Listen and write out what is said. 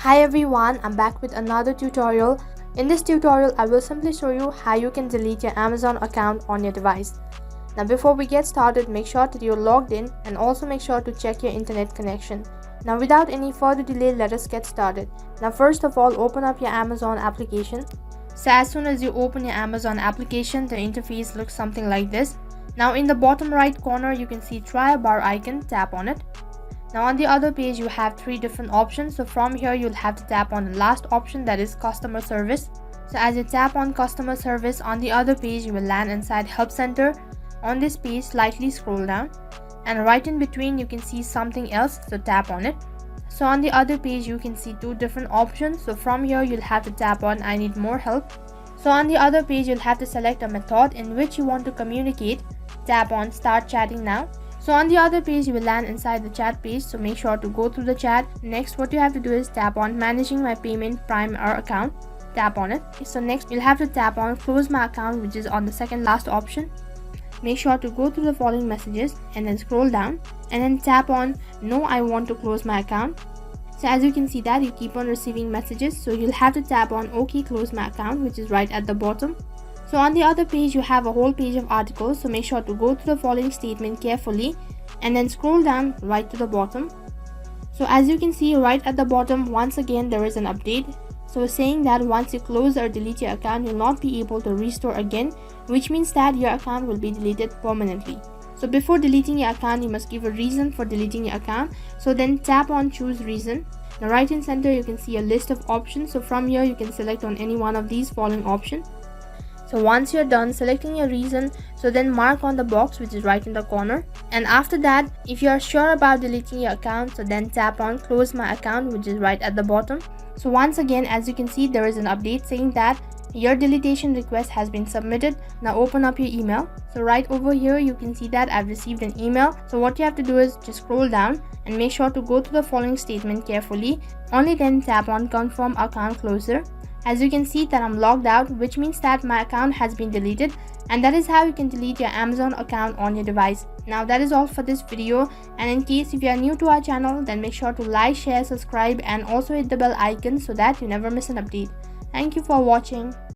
Hi everyone, I'm back with another tutorial. In this tutorial, I will simply show you how you can delete your Amazon account on your device. Now before we get started, make sure that you're logged in and also make sure to check your internet connection. Now without any further delay, let us get started. Now first of all, open up your Amazon application. So as soon as you open your Amazon application, the interface looks something like this. Now in the bottom right corner, you can see try a bar icon, tap on it. Now on the other page you have three different options. So from here you'll have to tap on the last option, that is customer service. So as you tap on customer service, on the other page you will land inside help center. On this page slightly scroll down and right in between you can see something else, so tap on it. So on the other page you can see two different options. So from here you'll have to tap on I need more help. So on the other page you'll have to select a method in which you want to communicate. Tap on start chatting now. So on the other page you will land inside the chat page, so make sure to go through the chat. Next what you have to do is tap on managing my payment Prime account, tap on it. So next you'll have to tap on close my account, which is on the second last option. Make sure to go through the following messages and then scroll down and then tap on no, I want to close my account. So as you can see that you keep on receiving messages, so you'll have to tap on OK close my account, which is right at the bottom. So on the other page you have a whole page of articles, so make sure to go through the following statement carefully and then scroll down right to the bottom. So as you can see right at the bottom, once again there is an update. So saying that once you close or delete your account, you'll not be able to restore again, which means that your account will be deleted permanently. So before deleting your account, you must give a reason for deleting your account. So then tap on choose reason. Now right in center you can see a list of options. So from here you can select on any one of these following options. So once you're done selecting your reason, so then mark on the box which is right in the corner. And after that, if you are sure about deleting your account, so then tap on close my account, which is right at the bottom. So once again, as you can see, there is an update saying that your deletion request has been submitted. Now open up your email. So right over here you can see that I've received an email. So what you have to do is just scroll down and make sure to go to the following statement carefully. Only then tap on confirm account closure. As you can see that I'm logged out, which means that my account has been deleted, and that is how you can delete your Amazon account on your device. Now that is all for this video, and in case if you are new to our channel, then make sure to like, share, subscribe and also hit the bell icon so that you never miss an update. Thank you for watching.